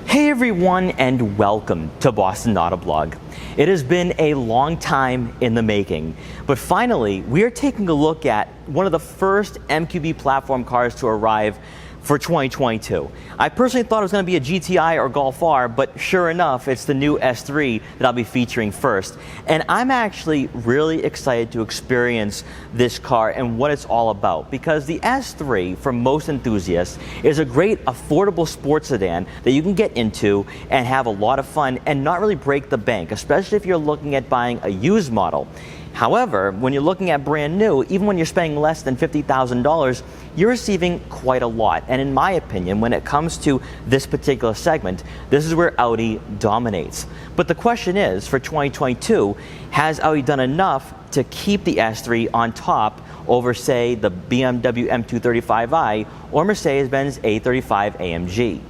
Hey everyone, and welcome to Boston Autoblog. It has been a long time in the making, but finally we are taking a look at one of the first MQB platform cars to arrive for 2022. I personally thought it was going to be a GTI or Golf R, but sure enough, it's the new S3 that I'll be featuring first. And I'm actually really excited to experience this car and what it's all about, because the S3, for most enthusiasts, is a great affordable sports sedan that you can get into and have a lot of fun and not really break the bank, especially if you're looking at buying a used model. However, when you're looking at brand new, even when you're spending less than $50,000, you're receiving quite a lot. And in my opinion, when it comes to this particular segment, this is where Audi dominates. But the question is, for 2022, has Audi done enough to keep the S3 on top over, say, the BMW M235i or Mercedes-Benz A35 AMG?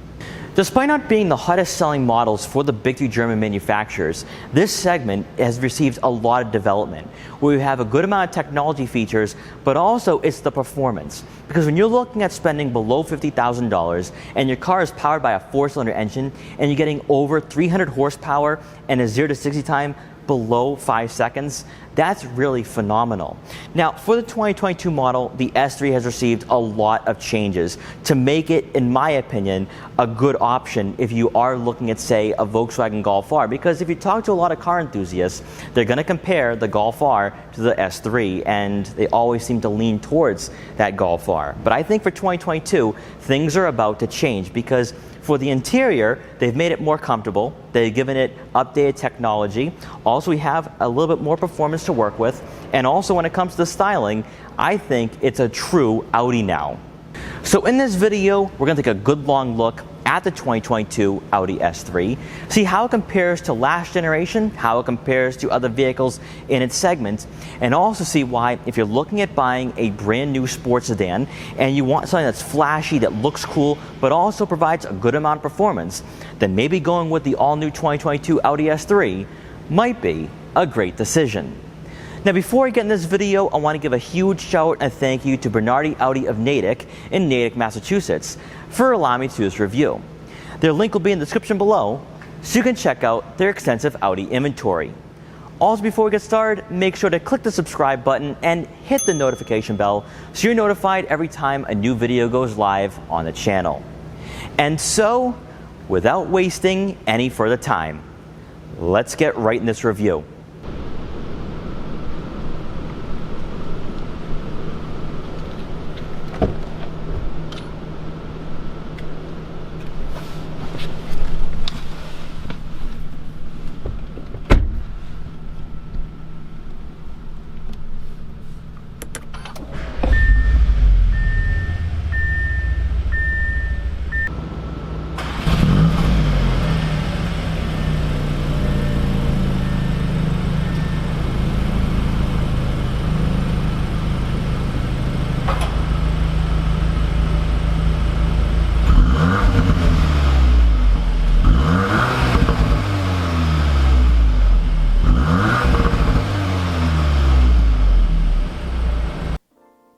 Despite not being the hottest selling models for the big three German manufacturers, this segment has received a lot of development, where you have a good amount of technology features, but also it's the performance. Because when you're looking at spending below $50,000 and your car is powered by a 4-cylinder engine and you're getting over 300 horsepower and a 0 to 60 time below 5 seconds, that's really phenomenal. Now, for the 2022 model, the S3 has received a lot of changes to make it, in my opinion, a good option if you are looking at, say, a Volkswagen Golf R. Because if you talk to a lot of car enthusiasts, they're going to compare the Golf R to the S3, and they always seem to lean towards that Golf R. But I think for 2022, things are about to change, because for the interior, they've made it more comfortable. They've given it updated technology. Also, we have a little bit more performance to work with. And also, when it comes to styling, I think it's a true Audi now. So in this video, we're going to take a good long look at the 2022 Audi S3, see how it compares to last generation, how it compares to other vehicles in its segment, and also see why, if you're looking at buying a brand new sports sedan and you want something that's flashy, that looks cool, but also provides a good amount of performance, then maybe going with the all-new 2022 Audi S3 might be a great decision. Now, before I get in this video, I want to give a huge shout and thank you to Bernardi Audi of Natick in Natick, Massachusetts, for allowing me to do this review. Their link will be in the description below, so you can check out their extensive Audi inventory. Also, before we get started, make sure to click the subscribe button and hit the notification bell so you're notified every time a new video goes live on the channel. And so, without wasting any further time, let's get right in this review.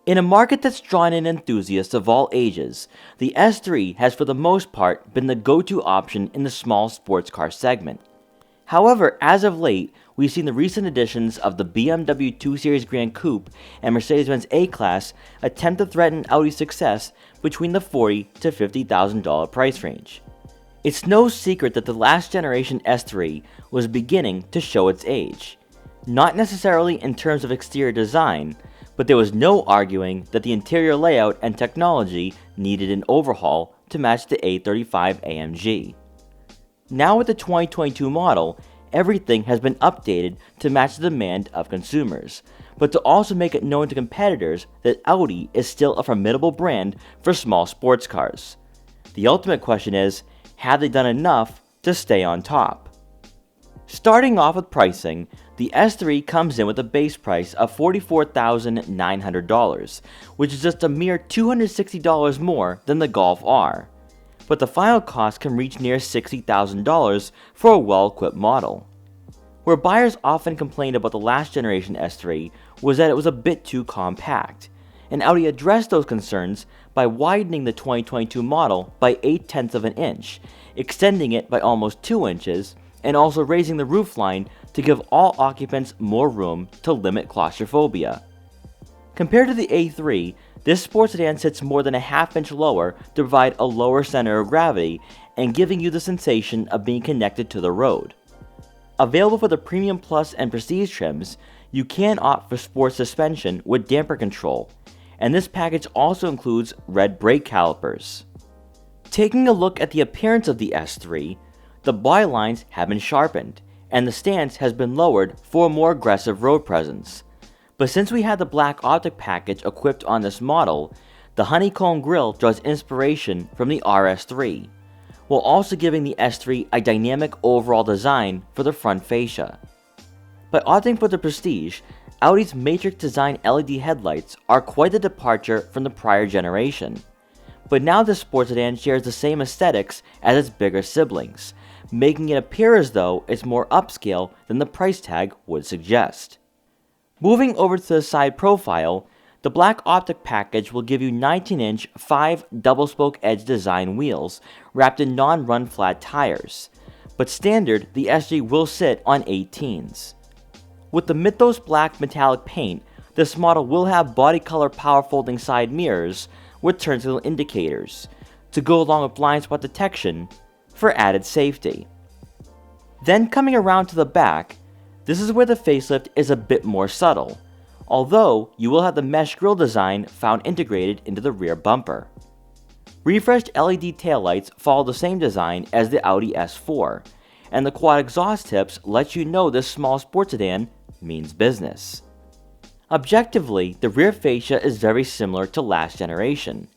In a market that's drawn in enthusiasts of all ages, the S3 has for the most part been the go-to option in the small sports car segment. However, as of late, we've seen the recent additions of the BMW 2 Series Grand Coupe and Mercedes-Benz A-Class attempt to threaten Audi's success between the $40,000 to $50,000 price range. It's no secret that the last generation S3 was beginning to show its age. Not necessarily in terms of exterior design, but there was no arguing that the interior layout and technology needed an overhaul to match the A35 AMG. Now with the 2022 model, everything has been updated to match the demand of consumers, but to also make it known to competitors that Audi is still a formidable brand for small sports cars. The ultimate question is, have they done enough to stay on top? Starting off with pricing, the S3 comes in with a base price of $44,900, which is just a mere $260 more than the Golf R. But the final cost can reach near $60,000 for a well-equipped model. Where buyers often complained about the last generation S3 was that it was a bit too compact, and Audi addressed those concerns by widening the 2022 model by 0.8 of an inch extending it by almost 2 inches, and also raising the roofline to give all occupants more room to limit claustrophobia. Compared to the A3, this sports sedan sits more than a half-inch lower to provide a lower center of gravity and giving you the sensation of being connected to the road. Available for the Premium Plus and Prestige trims, you can opt for sports suspension with damper control, and this package also includes red brake calipers. Taking a look at the appearance of the S3, the body lines have been sharpened, and the stance has been lowered for a more aggressive road presence. But since we had the black optic package equipped on this model, the honeycomb grille draws inspiration from the RS3, while also giving the S3 a dynamic overall design for the front fascia. By opting for the Prestige, Audi's matrix design LED headlights are quite a departure from the prior generation. But now this sports sedan shares the same aesthetics as its bigger siblings, making it appear as though it's more upscale than the price tag would suggest. Moving over to the side profile, the black optic package will give you 19-inch 5 double-spoke edge design wheels wrapped in non-run flat tires, but standard the S3 will sit on 18s. With the Mythos black metallic paint, this model will have body color power folding side mirrors with turn signal indicators to go along with blind spot detection for added safety. Then coming around to the back, this is where the facelift is a bit more subtle, although you will have the mesh grille design found integrated into the rear bumper. Refreshed LED taillights follow the same design as the Audi S4, and the quad exhaust tips let you know this small sports sedan means business. Objectively, the rear fascia is very similar to last generation.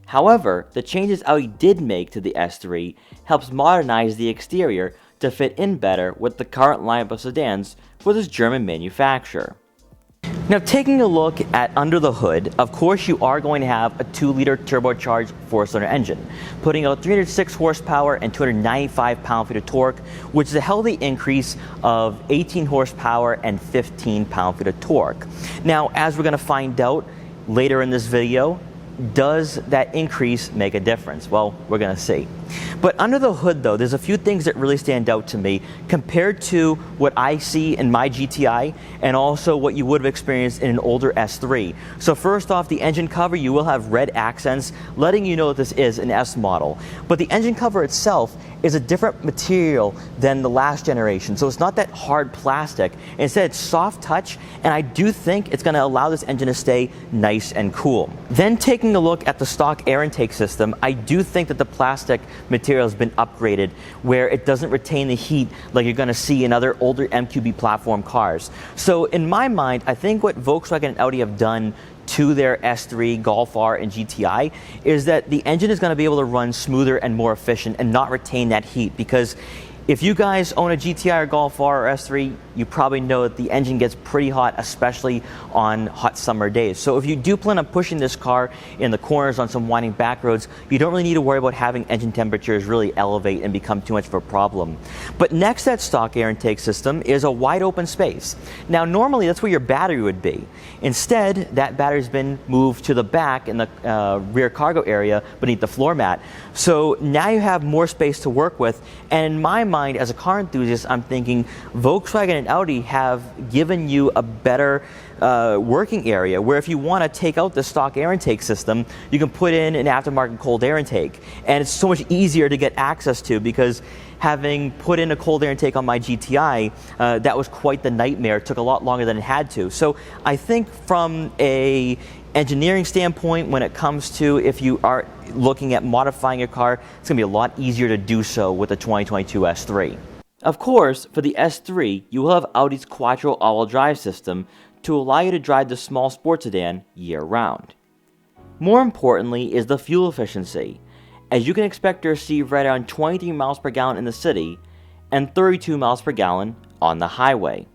However, the changes Audi did make to the S3 helps modernize the exterior to fit in better with the current lineup of sedans for this German manufacturer. Now taking a look at under the hood, of course you are going to have a 2-liter turbocharged 4-cylinder engine, putting out 306 horsepower and 295 pound-feet of torque, which is a healthy increase of 18 horsepower and 15 pound-feet of torque. Now, as we're going to find out later in this video, does that increase make a difference? Well, we're going to see. But under the hood though, there's a few things that really stand out to me compared to what I see in my GTI and also what you would have experienced in an older S3. So first off, the engine cover, you will have red accents letting you know that this is an S model. But the engine cover itself is a different material than the last generation. So it's not that hard plastic. Instead, it's soft touch, and I do think it's going to allow this engine to stay nice and cool. Then taking a look at the stock air intake system, I do think that the plastic material has been upgraded where it doesn't retain the heat like you're going to see in other older MQB platform cars. So in my mind, I think what Volkswagen and Audi have done to their S3, Golf R, and GTI is that the engine is going to be able to run smoother and more efficient and not retain that heat, because if you guys own a GTI or Golf R or S3, you probably know that the engine gets pretty hot, especially on hot summer days. So if you do plan on pushing this car in the corners on some winding back roads, you don't really need to worry about having engine temperatures really elevate and become too much of a problem. But next to that stock air intake system is a wide open space. Now normally that's where your battery would be. Instead, that battery's been moved to the back in the rear cargo area beneath the floor mat. So now you have more space to work with, and in my mind, as a car enthusiast, I'm thinking Volkswagen and Audi have given you a better working area where if you want to take out the stock air intake system, you can put in an aftermarket cold air intake. And it's so much easier to get access to, because having put in a cold air intake on my GTI, that was quite the nightmare. It took a lot longer than it had to. So I think from a engineering standpoint, when it comes to if you are looking at modifying your car, it's going to be a lot easier to do so with the 2022 S3. Of course, for the S3, you will have Audi's Quattro all-wheel drive system to allow you to drive the small sports sedan year-round. More importantly is the fuel efficiency, as you can expect to receive right around 23 miles per gallon in the city and 32 miles per gallon on the highway.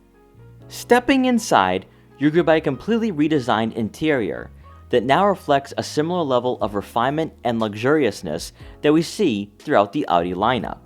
Stepping inside, you're greeted by a completely redesigned interior that now reflects a similar level of refinement and luxuriousness that we see throughout the Audi lineup.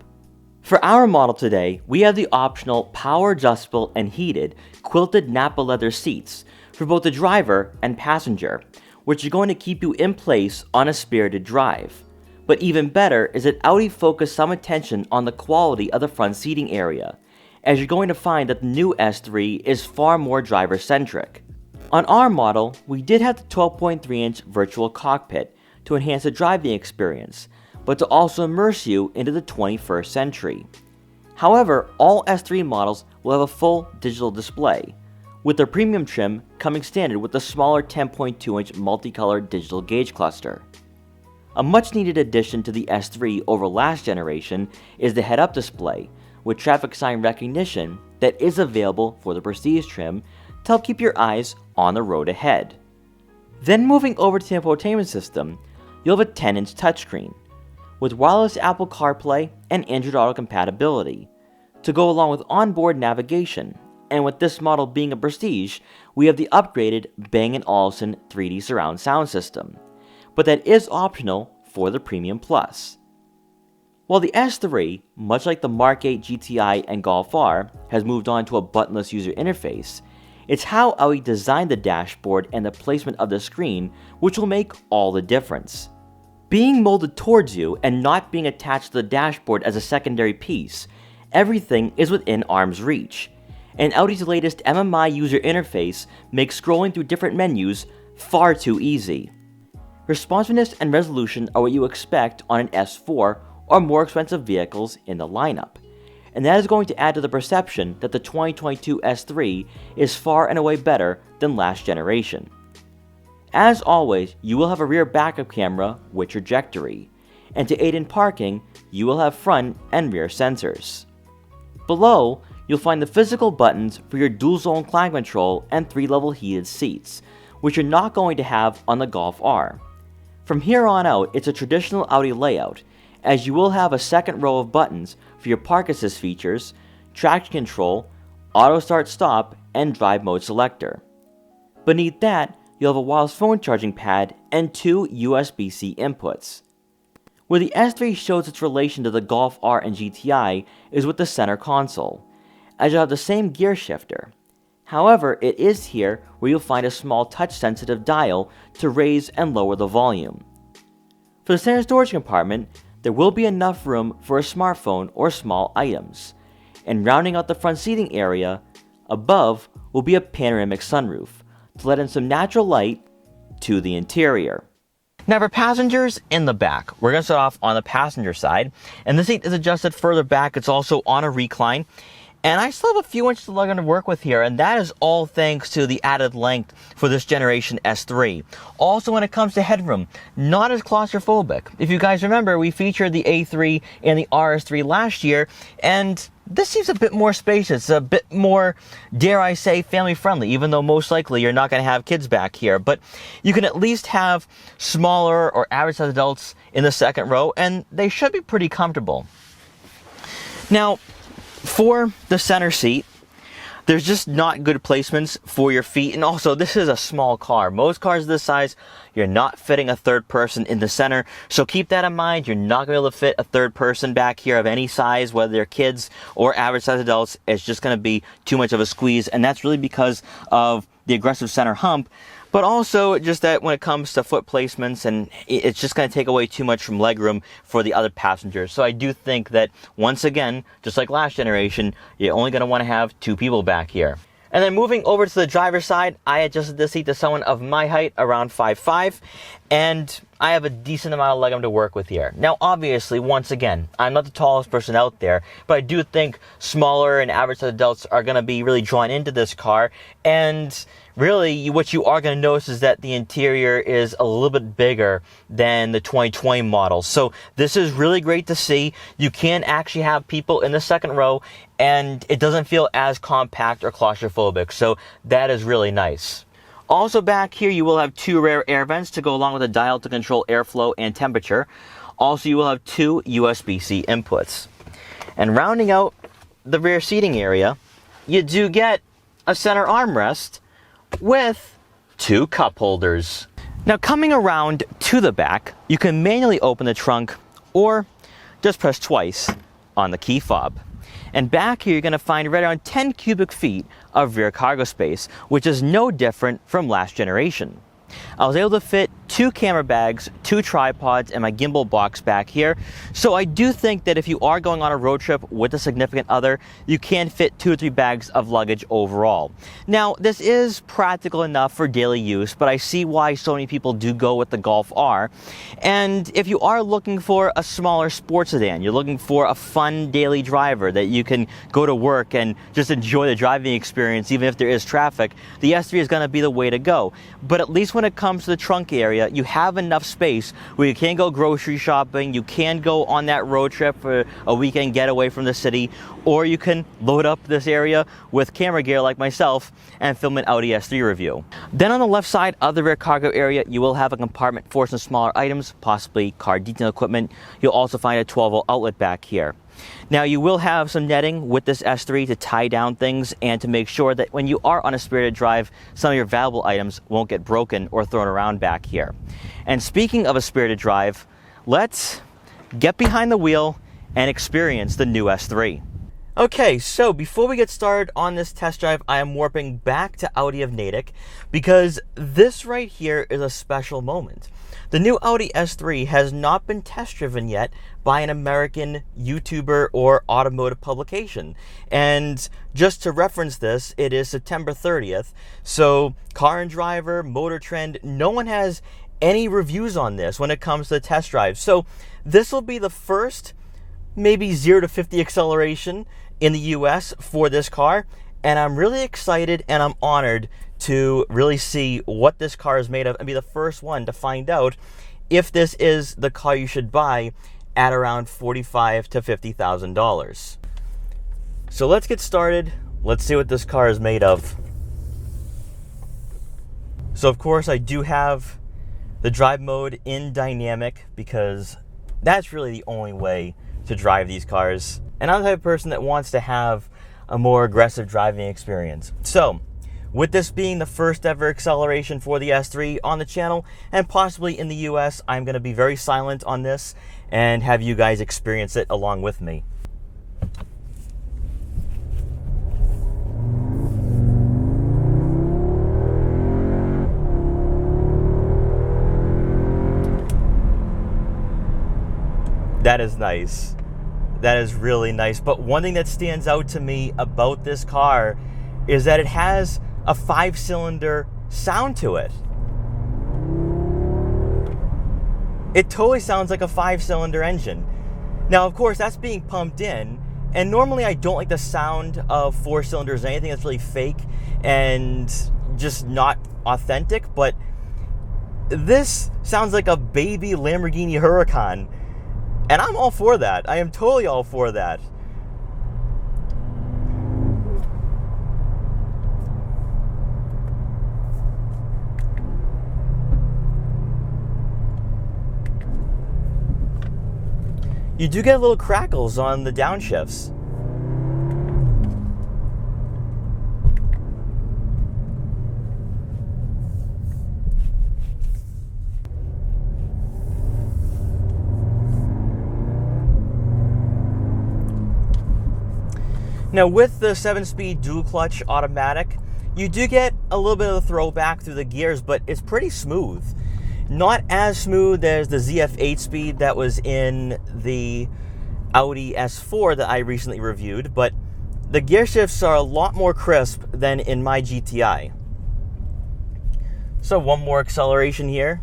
For our model today, we have the optional power adjustable and heated quilted Napa leather seats for both the driver and passenger, which are going to keep you in place on a spirited drive. But even better is that Audi focused some attention on the quality of the front seating area, as you're going to find that the new S3 is far more driver-centric. On our model, we did have the 12.3-inch virtual cockpit to enhance the driving experience, but to also immerse you into the 21st century. However, all S3 models will have a full digital display, with their premium trim coming standard with the smaller 10.2-inch multicolored digital gauge cluster. A much needed addition to the S3 over last generation is the head-up display, with traffic sign recognition that is available for the Prestige trim to help keep your eyes on the road ahead. Then moving over to the infotainment system, you'll have a 10-inch touchscreen, with wireless Apple CarPlay and Android Auto compatibility, to go along with onboard navigation, and with this model being a Prestige, we have the upgraded Bang & Olufsen 3D surround sound system, but that is optional for the Premium Plus. While the S3, much like the Mk8 GTI and Golf R, has moved on to a buttonless user interface, it's how Audi designed the dashboard and the placement of the screen which will make all the difference. Being molded towards you and not being attached to the dashboard as a secondary piece, everything is within arm's reach, and Audi's latest MMI user interface makes scrolling through different menus far too easy. Responsiveness and resolution are what you expect on an S4 or more expensive vehicles in the lineup, and that is going to add to the perception that the 2022 S3 is far and away better than last generation. As always, you will have a rear backup camera with trajectory, and to aid in parking, you will have front and rear sensors. Below, you'll find the physical buttons for your dual-zone climate control and 3-level heated seats, which you're not going to have on the Golf R. From here on out, it's a traditional Audi layout, as you will have a second row of buttons for your park assist features, traction control, auto start stop, and drive mode selector. Beneath that, you'll have a wireless phone charging pad and 2 USB-C inputs. Where the S3 shows its relation to the Golf R and GTI is with the center console, as you'll have the same gear shifter. However, it is here where you'll find a small touch-sensitive dial to raise and lower the volume. For the center storage compartment, there will be enough room for a smartphone or small items, and rounding out the front seating area, above will be a panoramic sunroof to let in some natural light to the interior. Now for passengers in the back, we're going to start off on the passenger side, and this seat is adjusted further back. It's also on a recline, and I still have a few inches of leg to work with here, and that is all thanks to the added length for this generation S3. Also, when it comes to headroom, not as claustrophobic. If you guys remember, we featured the A3 and the RS3 last year, and this seems a bit more spacious, a bit more, dare I say, family friendly, even though most likely you're not going to have kids back here. But you can at least have smaller or average size adults in the second row, and they should be pretty comfortable. Now, for the center seat, there's just not good placements for your feet, and also this is a small car. Most cars this size, you're not fitting a third person in the center, so keep that in mind. You're not going to be able to fit a third person back here of any size, whether they're kids or average size adults. It's just going to be too much of a squeeze, and that's really because of the aggressive center hump, but also just that when it comes to foot placements, and it's just going to take away too much from legroom for the other passengers. So I do think that, once again, just like last generation, you're only going to want to have 2 people back here. And then moving over to the driver's side, I adjusted this seat to someone of my height, around 5'5", and I have a decent amount of legroom to work with here. Now, obviously, once again, I'm not the tallest person out there, but I do think smaller and average adults are going to be really drawn into this car, and really, what you are going to notice is that the interior is a little bit bigger than the 2020 model. So this is really great to see. You can actually have people in the second row, and it doesn't feel as compact or claustrophobic. So that is really nice. Also back here, you will have 2 rear air vents to go along with a dial to control airflow and temperature. Also, you will have 2 USB-C inputs. And rounding out the rear seating area, you do get a center armrest with 2 cup holders. Now, coming around to the back, you can manually open the trunk or just press twice on the key fob. And back here, you're going to find right around 10 cubic feet of rear cargo space, which is no different from last generation. I was able to fit 2 camera bags, 2 tripods, and my gimbal box back here. So I do think that if you are going on a road trip with a significant other, you can fit 2 or 3 bags of luggage overall. Now, this is practical enough for daily use, but I see why so many people do go with the Golf R. And if you are looking for a smaller sports sedan, you're looking for a fun daily driver that you can go to work and just enjoy the driving experience even if there is traffic, the S3 is going to be the way to go. But at least when it comes to the trunk area, you have enough space where you can go grocery shopping, you can go on that road trip for a weekend getaway from the city, or you can load up this area with camera gear like myself and film an Audi S3 review. Then on the left side of the rear cargo area, you will have a compartment for some smaller items, possibly car detail equipment. You'll also find a 12-volt outlet back here. Now, you will have some netting with this S3 to tie down things and to make sure that when you are on a spirited drive, some of your valuable items won't get broken or thrown around back here. And speaking of a spirited drive, let's get behind the wheel and experience the new S3. Okay, so before we get started on this test drive, I am warping back to Audi of Natick because this right here is a special moment. The new Audi S3 has not been test driven yet by an American YouTuber or automotive publication. And just to reference this, it is September 30th. So Car and Driver, Motor Trend, no one has any reviews on this when it comes to the test drive. So this will be the first maybe 0 to 50 acceleration in the US for this car. And I'm really excited and I'm honored to really see what this car is made of and be the first one to find out if this is the car you should buy at around $45,000 to $50,000. So let's get started. Let's see what this car is made of. So of course I do have the drive mode in dynamic because that's really the only way to drive these cars. And I'm the type of person that wants to have a more aggressive driving experience. So with this being the first ever acceleration for the S3 on the channel and possibly in the US, I'm going to be very silent on this and have you guys experience it along with me. That is nice. That is really nice. But one thing that stands out to me about this car is that it has a 5-cylinder sound to it. It totally sounds like a 5-cylinder engine. Now, of course, that's being pumped in, and normally I don't like the sound of 4 cylinders, anything that's really fake and just not authentic, but this sounds like a baby Lamborghini Huracan, and I'm all for that. I am totally all for that. You do get little crackles on the downshifts. Now with the 7-speed dual clutch automatic, you do get a little bit of a throwback through the gears, but it's pretty smooth. Not as smooth as the ZF 8-speed that was in the Audi S4 that I recently reviewed, but the gear shifts are a lot more crisp than in my GTI. So one more acceleration here.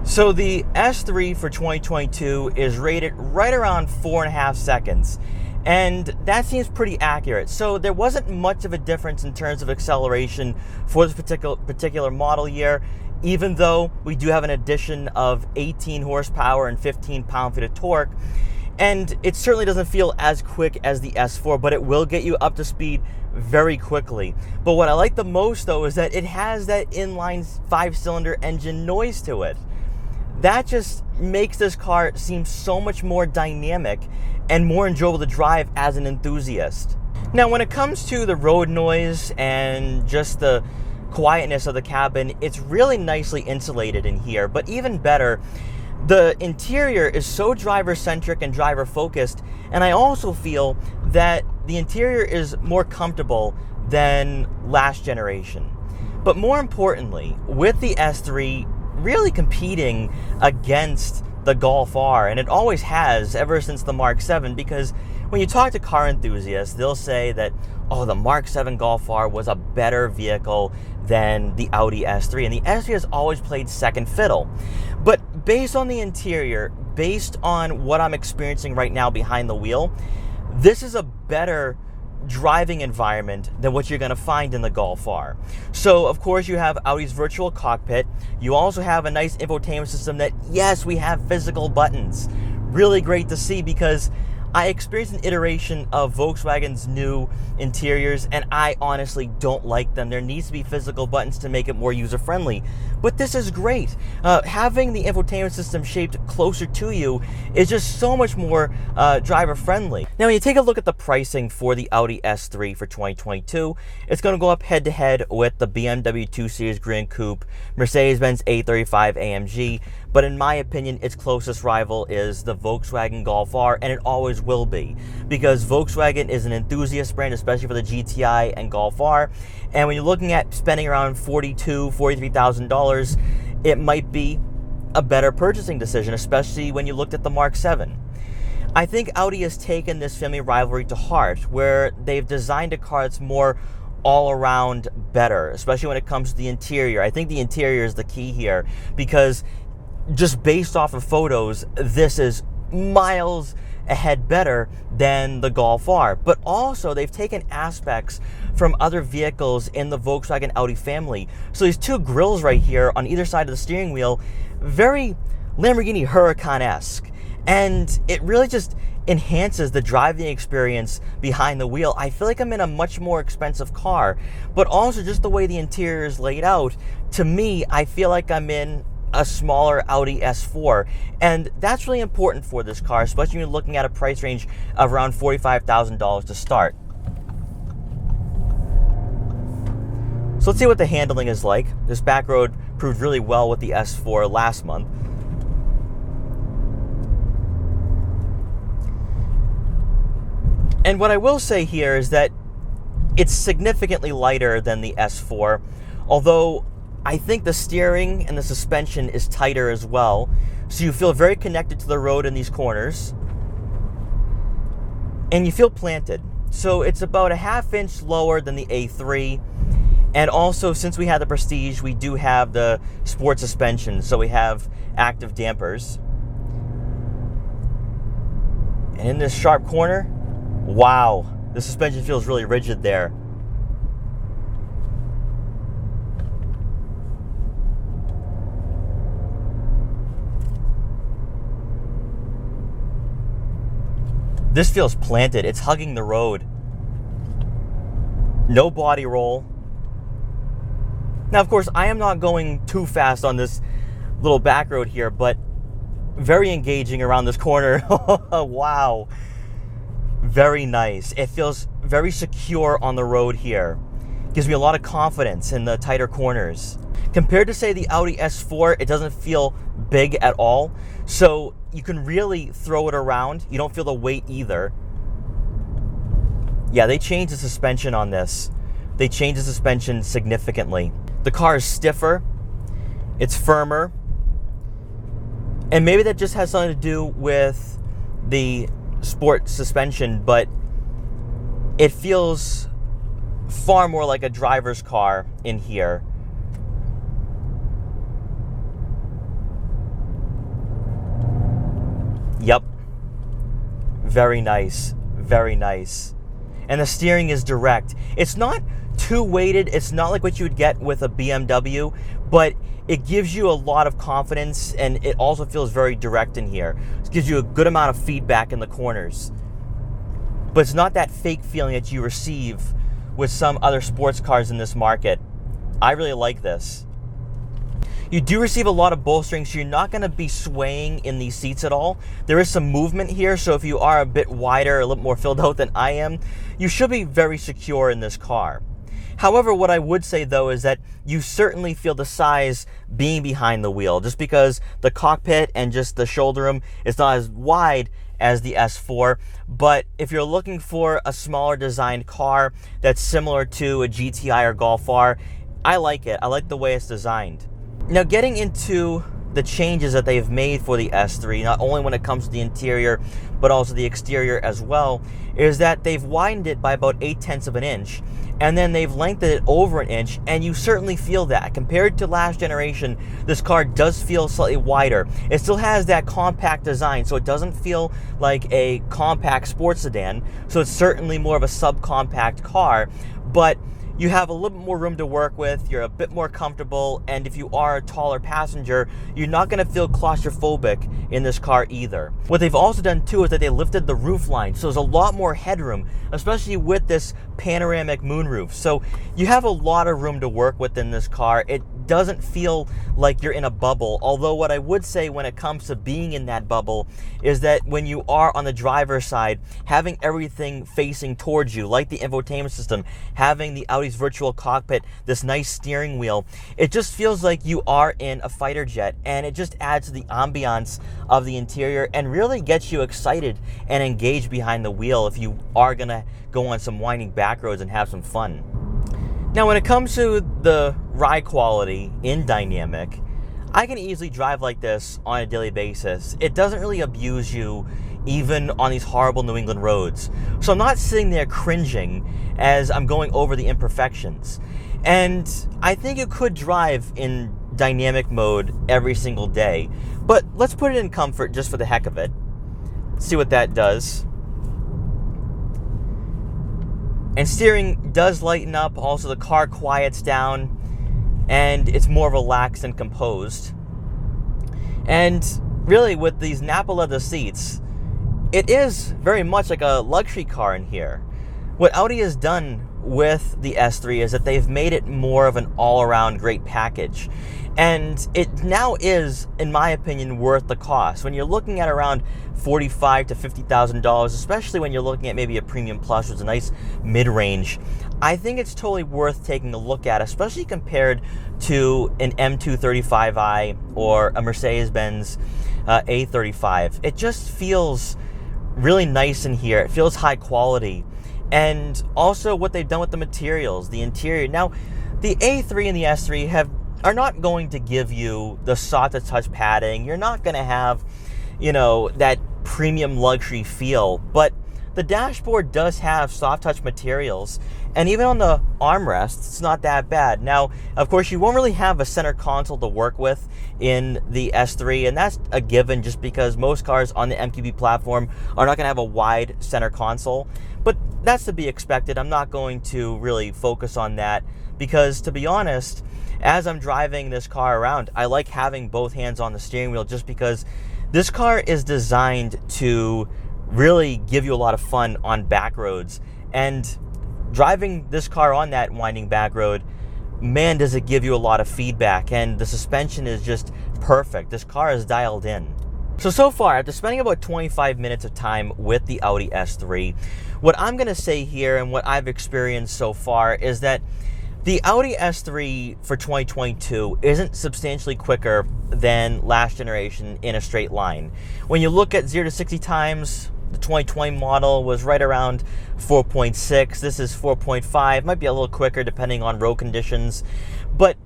So the S3 for 2022 is rated right around 4.5 seconds. And that seems pretty accurate. So there wasn't much of a difference in terms of acceleration for this particular model year, even though we do have an addition of 18 horsepower and 15 pound-feet of torque. And it certainly doesn't feel as quick as the S4, but it will get you up to speed very quickly. But what I like the most, though, is that it has that inline 5-cylinder engine noise to it. That just makes this car seem so much more dynamic and more enjoyable to drive as an enthusiast. Now, when it comes to the road noise and just the quietness of the cabin, it's really nicely insulated in here, but even better, the interior is so driver-centric and driver-focused, and I also feel that the interior is more comfortable than last generation. But more importantly, with the S3 really competing against the Golf R, and it always has ever since the Mark 7, because when you talk to car enthusiasts, they'll say that, oh, the Mark 7 Golf R was a better vehicle than the Audi S3, and the S3 has always played second fiddle. But based on the interior, based on what I'm experiencing right now behind the wheel, this is a better driving environment than what you're going to find in the Golf R. So of course you have Audi's virtual cockpit. You also have a nice infotainment system that, yes, we have physical buttons. Really great to see, because I experienced an iteration of Volkswagen's new interiors and I honestly don't like them. There needs to be physical buttons to make it more user-friendly. But this is great. Having the infotainment system shaped closer to you is just so much more driver-friendly. Now, when you take a look at the pricing for the Audi S3 for 2022, it's going to go up head-to-head with the BMW 2 Series Grand Coupe, Mercedes-Benz A35 AMG, but in my opinion, its closest rival is the Volkswagen Golf R, and it always will be, because Volkswagen is an enthusiast brand, especially for the GTI and Golf R. And when you're looking at spending around $42,000, $43,000, it might be a better purchasing decision, especially when you looked at the Mark 7. I think Audi has taken this family rivalry to heart, where they've designed a car that's more all around better, especially when it comes to the interior. I think the interior is the key here, because just based off of photos, this is miles ahead better than the Golf R. But also, they've taken aspects from other vehicles in the Volkswagen Audi family. So these two grills right here on either side of the steering wheel, very Lamborghini Huracan-esque. And it really just enhances the driving experience behind the wheel. I feel like I'm in a much more expensive car, but also just the way the interior is laid out, to me, I feel like I'm in a smaller Audi S4, and that's really important for this car, especially when you're looking at a price range of around $45,000 to start. So let's see what the handling is like. This back road proved really well with the S4 last month. And what I will say here is that it's significantly lighter than the S4, although I think the steering and the suspension is tighter as well, so you feel very connected to the road in these corners, and you feel planted. So it's about a ½ inch lower than the A3, and also, since we have the Prestige, we do have the sport suspension, so we have active dampers. And in this sharp corner, wow, the suspension feels really rigid there. This feels planted. It's hugging the road. No body roll. Now, of course, I am not going too fast on this little back road here, but very engaging around this corner. Wow. Very nice. It feels very secure on the road here. Gives me a lot of confidence in the tighter corners. Compared to, say, the Audi S4, it doesn't feel big at all. So you can really throw it around. You don't feel the weight either. Yeah, they changed the suspension on this. They changed the suspension significantly. The car is stiffer. It's firmer. And maybe that just has something to do with the sport suspension, but it feels far more like a driver's car in here. Yep. Very nice. Very nice. And the steering is direct. It's not too weighted. It's not like what you would get with a BMW, but it gives you a lot of confidence, and it also feels very direct in here. It gives you a good amount of feedback in the corners. But it's not that fake feeling that you receive with some other sports cars in this market. I really like this. You do receive a lot of bolstering, so you're not going to be swaying in these seats at all. There is some movement here, so if you are a bit wider, a little more filled out than I am, you should be very secure in this car. However, what I would say though is that you certainly feel the size being behind the wheel, just because the cockpit and just the shoulder room is not as wide as the S4. But if you're looking for a smaller designed car that's similar to a GTI or Golf R, I like it. I like the way it's designed. Now, getting into the changes that they've made for the S3, not only when it comes to the interior, but also the exterior as well, is that they've widened it by about 0.8 of an inch, and then they've lengthened it over an inch, and you certainly feel that. Compared to last generation, this car does feel slightly wider. It still has that compact design, so it doesn't feel like a compact sports sedan, so it's certainly more of a subcompact car, but you have a little bit more room to work with, you're a bit more comfortable, and if you are a taller passenger, you're not going to feel claustrophobic in this car either. What they've also done too is that they lifted the roof line, so there's a lot more headroom, especially with this panoramic moonroof. So you have a lot of room to work with in this car. It doesn't feel like you're in a bubble, although what I would say when it comes to being in that bubble is that when you are on the driver's side, having everything facing towards you, like the infotainment system, having the Audi's virtual cockpit, this nice steering wheel, it just feels like you are in a fighter jet, and it just adds to the ambiance of the interior and really gets you excited and engaged behind the wheel if you are gonna go on some winding back roads and have some fun. Now, when it comes to the ride quality in Dynamic, I can easily drive like this on a daily basis. It doesn't really abuse you even on these horrible New England roads. So I'm not sitting there cringing as I'm going over the imperfections. And I think you could drive in dynamic mode every single day. But let's put it in comfort just for the heck of it. See what that does. And steering does lighten up. Also, the car quiets down and it's more relaxed and composed. And really, with these Napa leather seats, it is very much like a luxury car in here. What Audi has done with the S3 is that they've made it more of an all-around great package. And it now is, in my opinion, worth the cost. When you're looking at around $45,000 to $50,000, especially when you're looking at maybe a Premium Plus, which is a nice mid-range, I think it's totally worth taking a look at, especially compared to an M235i or a Mercedes-Benz A35. It just feels really nice in here. It feels high quality. And also what they've done with the materials, the interior. Now, the A3 and the S3 are not going to give you the soft-to-touch padding. You're not going to have, that premium luxury feel. But the dashboard does have soft-touch materials. And even on the armrests, it's not that bad. Now, of course, you won't really have a center console to work with in the S3, and that's a given just because most cars on the MQB platform are not going to have a wide center console. But that's to be expected. I'm not going to really focus on that because, to be honest, as I'm driving this car around, I like having both hands on the steering wheel just because this car is designed to really give you a lot of fun on back roads. And driving this car on that winding back road, man, does it give you a lot of feedback, and the suspension is just perfect. This car is dialed in. So far, after spending about 25 minutes of time with the Audi S3, what I'm going to say here and what I've experienced so far is that the Audi S3 for 2022 isn't substantially quicker than last generation in a straight line. When you look at 0 to 60 times, the 2020 model was right around 4.6. This is 4.5. Might be a little quicker depending on road conditions. But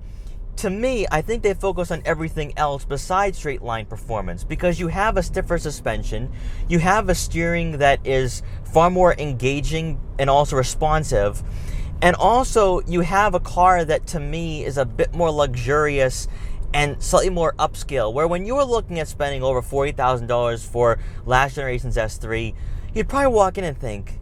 to me, I think they focus on everything else besides straight line performance because you have a stiffer suspension, you have a steering that is far more engaging and also responsive, and also you have a car that to me is a bit more luxurious and slightly more upscale, where when you were looking at spending over $40,000 for last generation's S3, you'd probably walk in and think,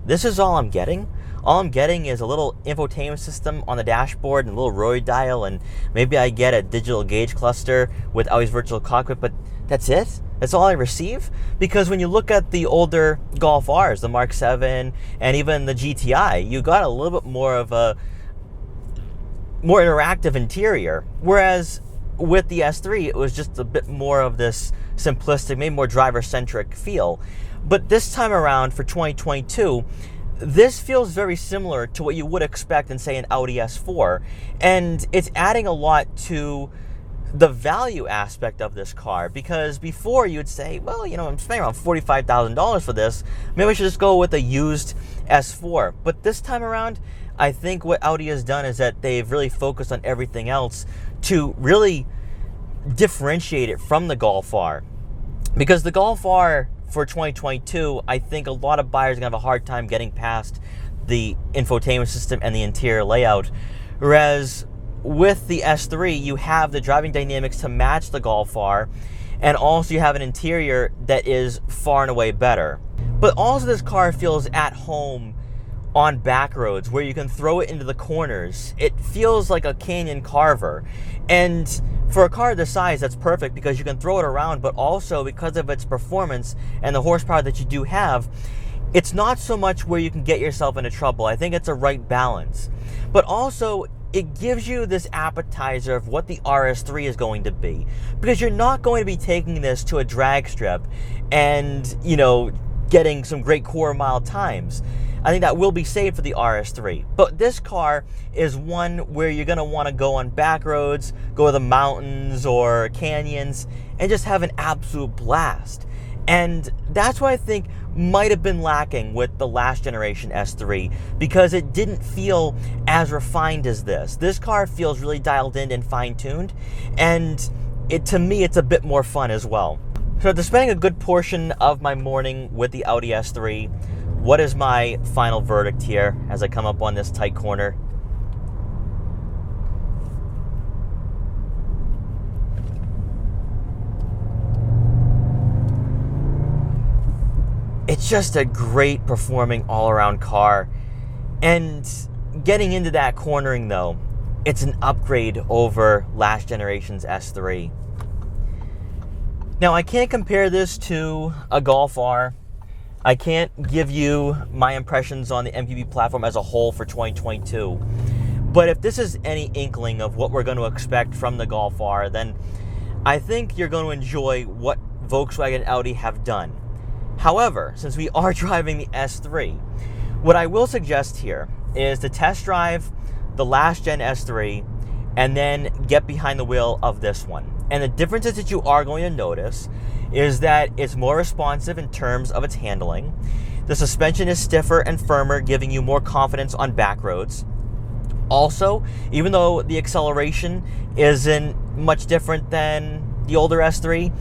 this is all I'm getting? All I'm getting is a little infotainment system on the dashboard and a little rotary dial, and maybe I get a digital gauge cluster with Audi's virtual cockpit, but that's it? That's all I receive? Because when you look at the older Golf Rs, the Mark 7, and even the GTI, you got a little bit more of a more interactive interior, whereas with the S3, it was just a bit more of this simplistic, maybe more driver-centric feel. But this time around for 2022, this feels very similar to what you would expect in, say, an Audi S4, and it's adding a lot to the value aspect of this car, because before you'd say, well, you know, I'm spending around $45,000 for this, maybe I should just go with a used S4. But this time around, I think what Audi has done is that they've really focused on everything else to really differentiate it from the Golf R. Because the Golf R for 2022, I think a lot of buyers are going to have a hard time getting past the infotainment system and the interior layout. Whereas with the S3, you have the driving dynamics to match the Golf R, and also you have an interior that is far and away better. But also this car feels at home on back roads where you can throw it into the corners. It feels like a Canyon Carver. And for a car this size, that's perfect because you can throw it around, but also because of its performance and the horsepower that you do have, it's not so much where you can get yourself into trouble. I think it's a right balance. But also, it gives you this appetizer of what the RS3 is going to be, because you're not going to be taking this to a drag strip and, you know, getting some great quarter mile times. I think that will be saved for the RS3. But this car is one where you're going to want to go on back roads, go to the mountains or canyons, and just have an absolute blast. And that's what I think might have been lacking with the last generation S3, because it didn't feel as refined as this. This car feels really dialed in and fine-tuned, and to me, it's a bit more fun as well. So after spending a good portion of my morning with the Audi S3, what is my final verdict here as I come up on this tight corner? It's just a great performing all-around car. And getting into that cornering though, it's an upgrade over last generation's S3. Now I can't compare this to a Golf R. I can't give you my impressions on the MQB platform as a whole for 2022. But if this is any inkling of what we're going to expect from the Golf R, then I think you're going to enjoy what Volkswagen and Audi have done. However, since we are driving the S3, what I will suggest here is to test drive the last gen S3 and then get behind the wheel of this one. And the differences that you are going to notice is that it's more responsive in terms of its handling. The suspension is stiffer and firmer, giving you more confidence on back roads. Also, even though the acceleration isn't much different than the older S3,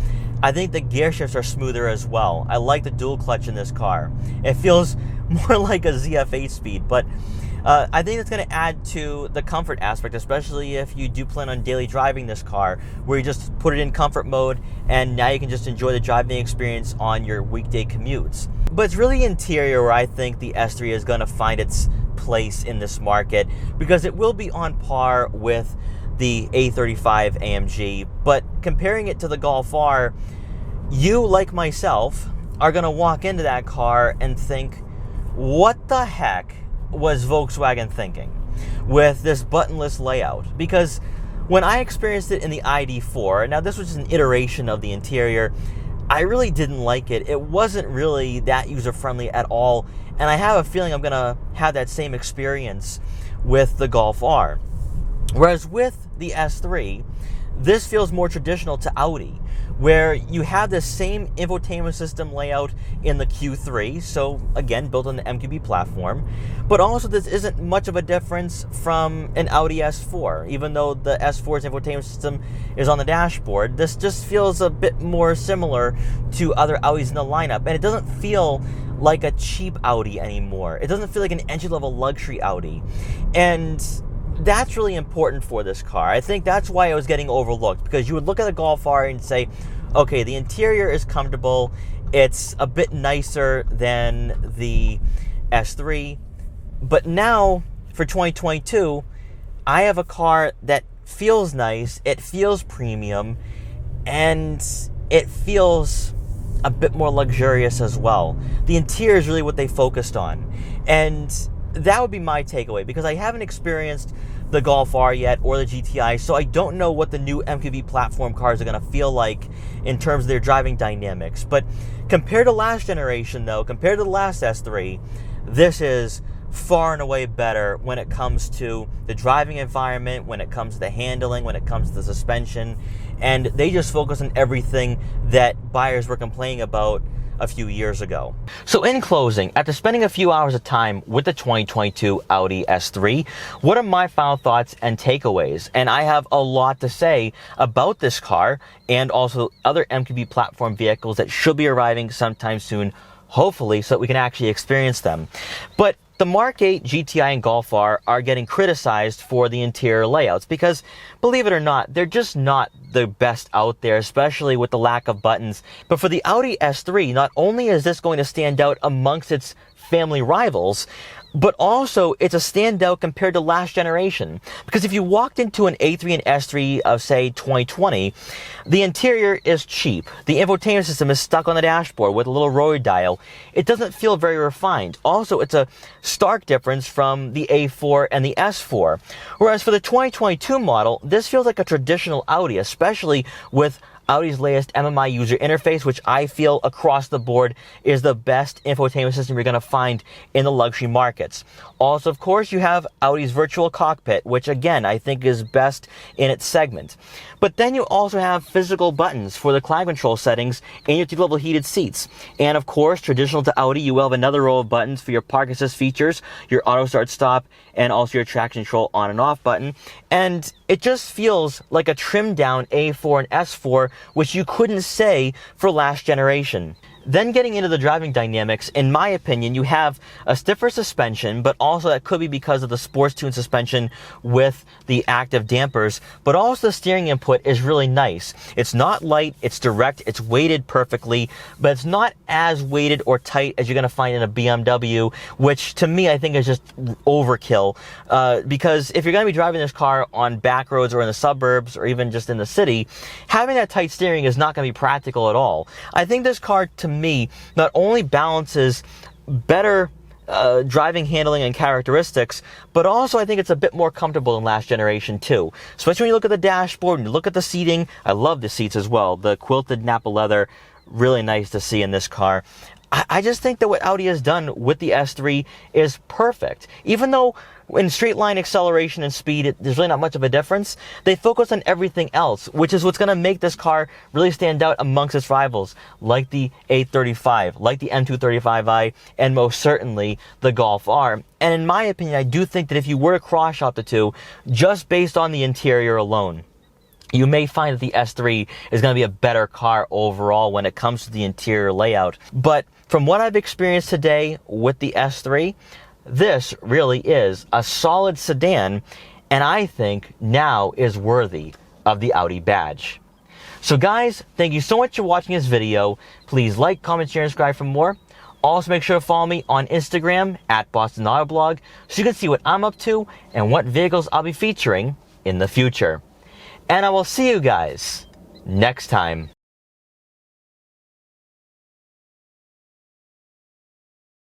I think the gear shifts are smoother as well. I like the dual clutch in this car. It feels more like a ZF8 speed, but I think it's going to add to the comfort aspect, especially if you do plan on daily driving this car, where you just put it in comfort mode and now you can just enjoy the driving experience on your weekday commutes. But it's really interior where I think the S3 is going to find its place in this market, because it will be on par with the A35 AMG. But comparing it to the Golf R, you, like myself, are going to walk into that car and think, what the heck was Volkswagen thinking with this buttonless layout? Because when I experienced it in the ID4, now this was just an iteration of the interior, I really didn't like it. It wasn't really that user-friendly at all, and I have a feeling I'm going to have that same experience with the Golf R. Whereas with the S3, this feels more traditional to Audi, where you have the same infotainment system layout in the Q3, so again, built on the MQB platform, but also this isn't much of a difference from an Audi S4. Even though the S4's infotainment system is on the dashboard, this just feels a bit more similar to other Audis in the lineup, and it doesn't feel like a cheap Audi anymore. It doesn't feel like an entry-level luxury Audi, and that's really important for this car. I think that's why it was getting overlooked, because you would look at the Golf R and say, okay, the interior is comfortable, it's a bit nicer than the S3, but now for 2022, I have a car that feels nice, it feels premium, and it feels a bit more luxurious as well. The interior is really what they focused on, and that would be my takeaway, because I haven't experienced the Golf R yet or the GTI, so I don't know what the new MQB platform cars are going to feel like in terms of their driving dynamics. But compared to last generation though, compared to the last S3, this is far and away better when it comes to the driving environment, when it comes to the handling, when it comes to the suspension, and they just focus on everything that buyers were complaining about a few years ago. So in closing, after spending a few hours of time with the 2022 Audi S3, what are my final thoughts and takeaways? And I have a lot to say about this car and also other MQB platform vehicles that should be arriving sometime soon, hopefully, so that we can actually experience them. But the Mk8 GTI and Golf R are getting criticized for the interior layouts because, believe it or not, they're just not the best out there, especially with the lack of buttons. But for the Audi S3, not only is this going to stand out amongst its family rivals, but also it's a standout compared to last generation. Because if you walked into an A3 and S3 of, say, 2020, the interior is cheap. The infotainment system is stuck on the dashboard with a little rotary dial. It doesn't feel very refined. Also, it's a stark difference from the A4 and the S4. Whereas for the 2022 model, this feels like a traditional Audi, especially with Audi's latest MMI user interface, which I feel across the board is the best infotainment system you're going to find in the luxury markets. Also, of course, you have Audi's virtual cockpit, which again, I think is best in its segment. But then you also have physical buttons for the climate control settings and your level heated seats. And of course, traditional to Audi, you will have another row of buttons for your park assist features, your auto start stop, and also your traction control on and off button. And it just feels like a trimmed down A4 and S4, which you couldn't say for last generation. Then getting into the driving dynamics, in my opinion, you have a stiffer suspension, but also that could be because of the sports tune suspension with the active dampers, but also the steering input is really nice. It's not light, it's direct, it's weighted perfectly, but it's not as weighted or tight as you're going to find in a BMW, which to me I think is just overkill, because if you're going to be driving this car on back roads or in the suburbs or even just in the city, having that tight steering is not going to be practical at all. I think this car, to me, not only balances better driving, handling, and characteristics, but also I think it's a bit more comfortable than last generation too. Especially when you look at the dashboard and you look at the seating. I love the seats as well. The quilted Napa leather, really nice to see in this car. I just think that what Audi has done with the S3 is perfect. Even though in straight line acceleration and speed, there's really not much of a difference, they focus on everything else, which is what's going to make this car really stand out amongst its rivals, like the A35, like the M235i, and most certainly the Golf R. And in my opinion, I do think that if you were to cross shop the two, just based on the interior alone, you may find that the S3 is going to be a better car overall when it comes to the interior layout. But from what I've experienced today with the S3, this really is a solid sedan, and I think now is worthy of the Audi badge. So guys, thank you so much for watching this video. Please like, comment, share, and subscribe for more. Also make sure to follow me on Instagram at Boston Autoblog so you can see what I'm up to and what vehicles I'll be featuring in the future. And I will see you guys next time.